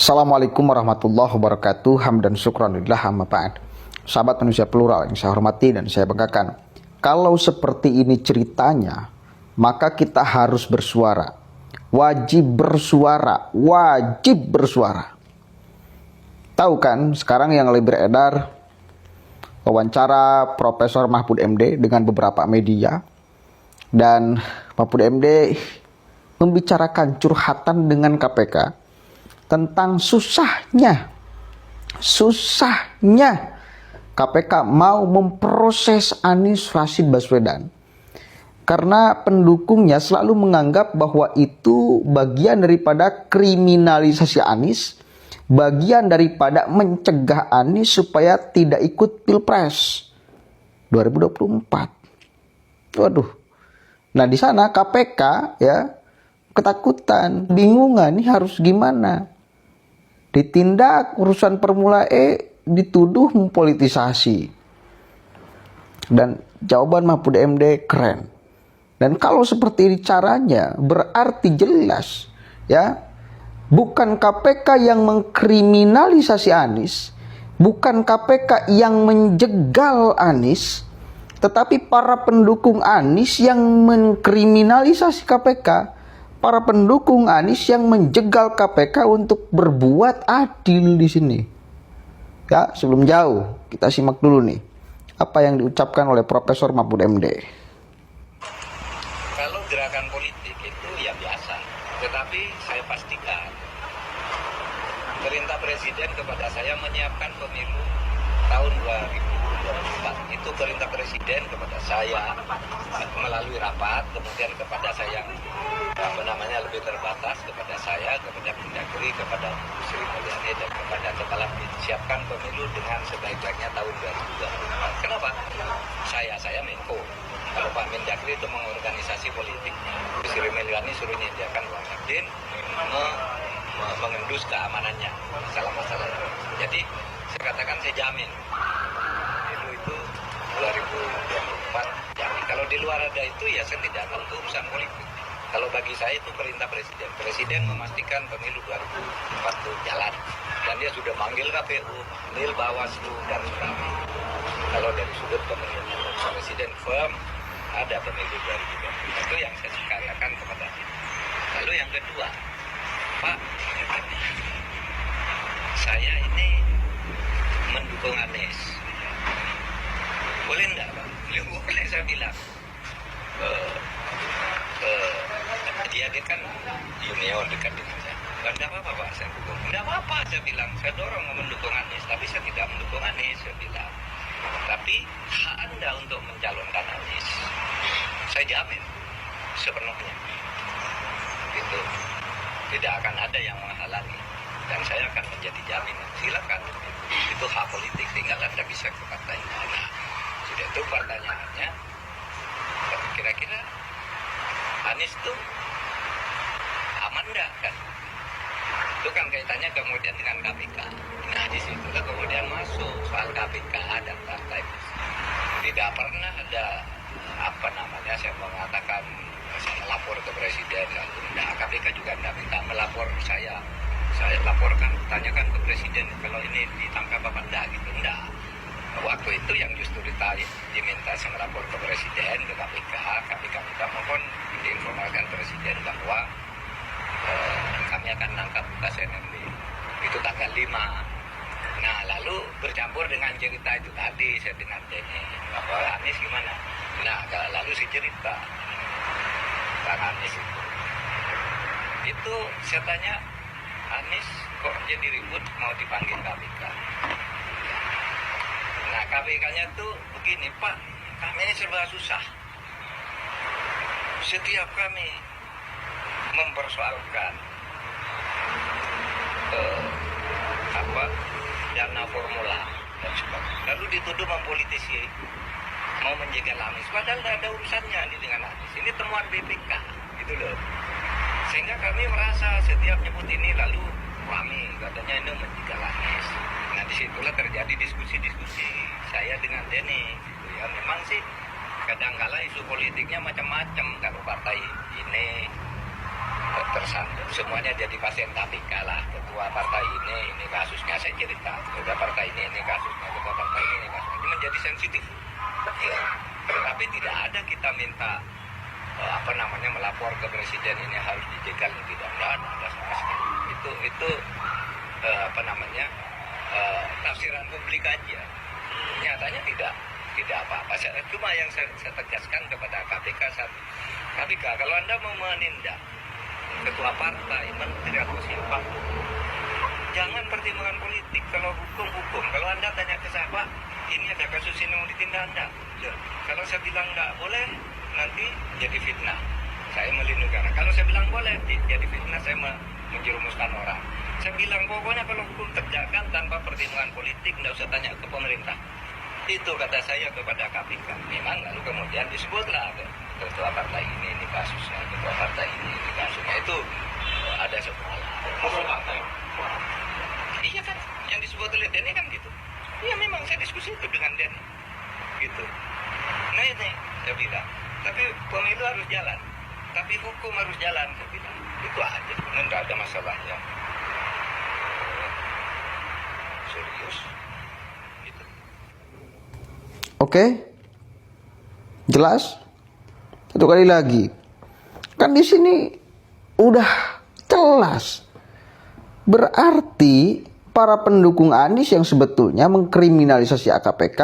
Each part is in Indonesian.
Assalamualaikum warahmatullahi wabarakatuh. Hamdan syukranillah amma ba'd. Sahabat manusia plural yang saya hormati dan saya banggakan, kalau seperti ini ceritanya, maka kita harus bersuara. Wajib bersuara, wajib bersuara. Tahu kan sekarang yang lebih beredar wawancara Profesor Mahfud MD dengan beberapa media, dan Mahfud MD membicarakan curhatan dengan KPK tentang susahnya KPK mau memproses Anies Rashid Baswedan karena pendukungnya selalu menganggap bahwa itu bagian daripada kriminalisasi Anies, bagian daripada mencegah Anies supaya tidak ikut Pilpres 2024. Waduh. Nah, di sana KPK ya ketakutan, bingungan nih harus gimana. Ditindak urusan Formula E, dituduh mempolitisasi. Dan jawaban Mahfud MD keren. Dan kalau seperti ini caranya, berarti jelas ya, bukan KPK yang mengkriminalisasi Anies, bukan KPK yang menjegal Anies, tetapi para pendukung Anies yang mengkriminalisasi KPK. Para pendukung Anies yang menjegal KPK untuk berbuat adil di sini. Ya, sebelum jauh, kita simak dulu nih apa yang diucapkan oleh Profesor Mahfud MD. Kalau gerakan politik itu ya biasa, tetapi saya pastikan perintah Presiden kepada saya menyiapkan pemilu tahun 2024. Itu perintah Presiden kepada saya melalui rapat, kemudian kepada saya lebih terbatas, kepada saya, kepada Mendagri, kepada Sri Mulyani, dan kepada Kepala BIN, siapkan pemilu dengan sebaik-baiknya tahun 2024. Kenapa? Saya Menko. Kalau Pak Mendagri itu mengorganisasi politiknya, Sri Mulyani suruh menyediakan uang Nurdin, mengendus keamanannya, masalah-masalahnya. Jadi saya katakan, saya jamin itu 2024. Jadi kalau di luar ada itu ya saya tidak akan urusan politik. Kalau bagi saya itu perintah Presiden. Presiden memastikan pemilu 2024 itu jalan. Dan dia sudah manggil KPU, manggil Bawaslu, dan sebagainya. Kalau dari sudut pemerintahan Presiden firm, ada pemilu 2024. Itu yang saya katakan kepada dia. Lalu yang kedua, Pak, saya ini mendukung Anies. Boleh enggak, Pak? Boleh, saya bilang. Dia kan junior dekat dengan saya. Enggak apa-apa, Pak, saya dukung. Enggak apa-apa, saya bilang. Saya dorong mendukung Anies, tapi saya tidak mendukung Anies, saya bilang. Tapi hak Anda untuk mencalonkan Anies, saya jamin sepenuhnya. Gitu. Tidak akan ada yang menghalangi. Dan saya akan menjadi jaminan. Silakan. Itu hak politik, tinggal Anda bisa ke partai. Nah, sudah itu pertanyaannya, kira-kira Anies itu aman enggak kan? Itu kan kaitannya kemudian dengan KPK. Nah, di situlah kemudian masuk soal KPK dan partai. Tidak pernah ada saya mengatakan saya lapor ke Presiden. Nah, KPK juga tidak minta melapor saya. Saya laporkan, tanyakan ke Presiden kalau ini ditangkap apa enggak gitu. Enggak. Waktu itu yang justru diminta saya melapor ke Presiden, ke KPK. KPK minta mohon diinformalkan Presiden bahwa kami akan menangkap Lukas NMB. Itu tanggal 5. Nah, lalu bercampur dengan cerita itu tadi, saya dengar ini bahwa Anies gimana. Nah, lalu saya cerita tentang Anies itu saya tanya, Anies kok jadi ribut mau dipanggil KPK. Nah, KPK-nya tuh begini, Pak, kami ini serba susah. Setiap kami mempersoalkan dana formula dan sebagainya, lalu dituduh mempolitisi, mau menjegal Anies, padahal tidak ada urusannya dengan Anies. Ini temuan BPK, gitu loh. Sehingga kami merasa setiap nyebut ini lalu kami katanya ini menjegal Anies. Nah, disitulah terjadi diskusi-diskusi saya dengan Denny. Gitu ya, memang sih kadang-kala isu politiknya macam-macam. Kalau partai ini tersandung semuanya jadi pasien KPK lah, ketua partai kita minta melapor ke presiden ini harus dijegal tidak ada sama sekali. Itu tafsiran publik aja. Nyatanya tidak apa-apa. Cuma yang saya tegaskan kepada KPK kalau Anda mau menindak ketua partai, menteri atau siapapun, jangan pertimbangan politik. Kalau hukum. Kalau Anda tanya ke saya, Pak, ini ada kasus ini mau ditindak Anda. Kalau saya bilang nggak boleh, nanti jadi fitnah. Saya melindungi orang. Kalau saya bilang boleh, jadi fitnah, saya menjerumuskan orang. Saya bilang pokoknya kalau hukum tegakkan tanpa pertimbangan politik, nggak usah tanya ke pemerintah. Itu kata saya kepada KPK. Memang lalu kemudian disebutlah ketua partai ini kasusnya, ketua partai ini kasusnya. Itu ada sekolah. Musuh partai. Iya kan, yang disebut oleh Denny kan gitu. Iya memang saya diskusi itu dengan Denny. Gitu. Nah ini saya bilang. Tapi pemilu harus jalan. Tapi hukum harus jalan, saya bilang. Itu aja. Nggak ada masalahnya. Serius. Gitu. Oke? Jelas? Satu kali lagi. Kan di sini udah jelas. Berarti para pendukung Anies yang sebetulnya mengkriminalisasi KPK,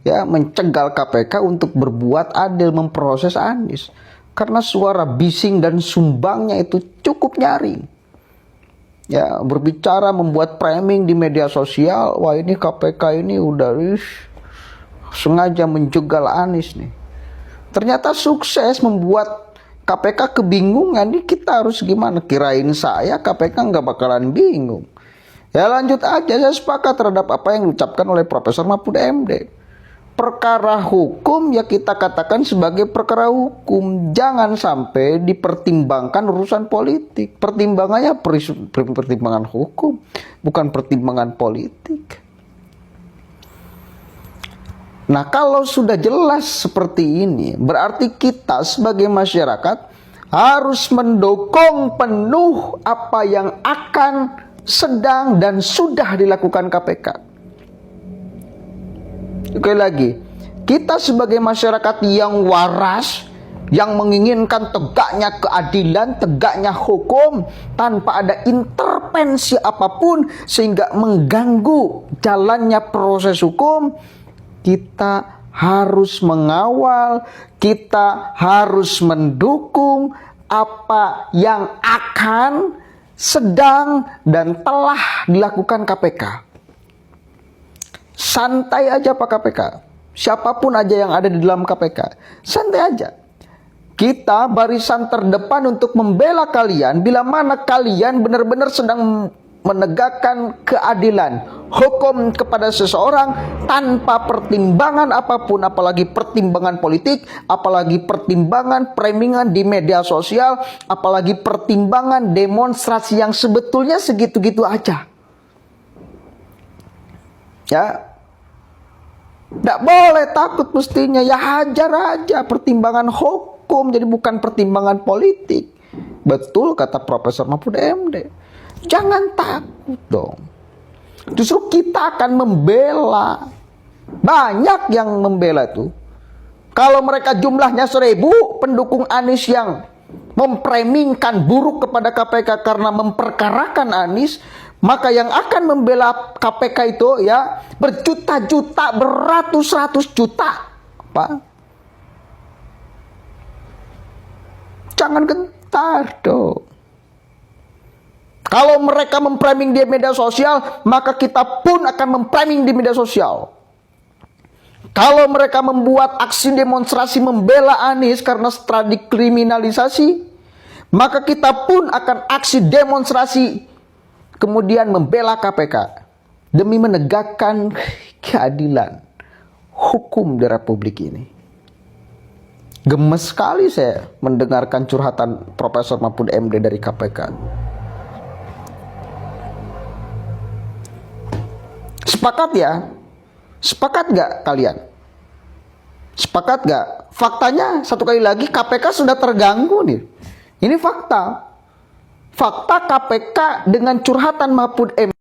ya, mencegal KPK untuk berbuat adil memproses Anies. Karena suara bising dan sumbangnya itu cukup nyaring. Ya, berbicara membuat framing di media sosial, wah ini KPK ini udah sengaja menjegal Anies nih. Ternyata sukses membuat KPK kebingungan. Ini kita harus gimana? Kirain saya KPK nggak bakalan bingung. Ya lanjut aja, saya sepakat terhadap apa yang diucapkan oleh Profesor Mahfud MD. Perkara hukum ya kita katakan sebagai perkara hukum. Jangan sampai dipertimbangkan urusan politik. Pertimbangannya pertimbangan hukum, bukan pertimbangan politik. Nah kalau sudah jelas seperti ini, berarti kita sebagai masyarakat harus mendukung penuh apa yang akan, sedang, dan sudah dilakukan KPK. Sekali lagi, kita sebagai masyarakat yang waras, yang menginginkan tegaknya keadilan, tegaknya hukum, tanpa ada intervensi apapun sehingga mengganggu jalannya proses hukum, kita harus mengawal, kita harus mendukung apa yang akan, sedang, dan telah dilakukan KPK. Santai aja Pak KPK. Siapapun aja yang ada di dalam KPK. Santai aja. Kita barisan terdepan untuk membela kalian bila mana kalian benar-benar sedang menegakkan keadilan hukum kepada seseorang tanpa pertimbangan apapun, apalagi pertimbangan politik, apalagi pertimbangan framingan di media sosial, apalagi pertimbangan demonstrasi yang sebetulnya segitu-gitu aja. Ya, tidak boleh takut mestinya, ya hajar aja pertimbangan hukum, jadi bukan pertimbangan politik. Betul kata Profesor Mahfud MD. Jangan takut dong. Justru kita akan membela. Banyak yang membela itu. Kalau mereka jumlahnya 1000 pendukung Anies yang mempremingkan buruk kepada KPK karena memperkarakan Anies, maka yang akan membela KPK itu ya berjuta-juta, beratus-ratus juta. Pak, jangan gentar dong. Kalau mereka memframing di media sosial, maka kita pun akan memframing di media sosial. Kalau mereka membuat aksi demonstrasi membela Anies karena setelah dikriminalisasi, maka kita pun akan aksi demonstrasi kemudian membela KPK demi menegakkan keadilan hukum di Republik ini. Gemes sekali saya mendengarkan curhatan Profesor Mahfud MD dari KPK. Sepakat ya? Sepakat gak kalian? Sepakat gak? Faktanya satu kali lagi KPK sudah terganggu nih. Ini fakta. Fakta KPK dengan curhatan Mahfud MD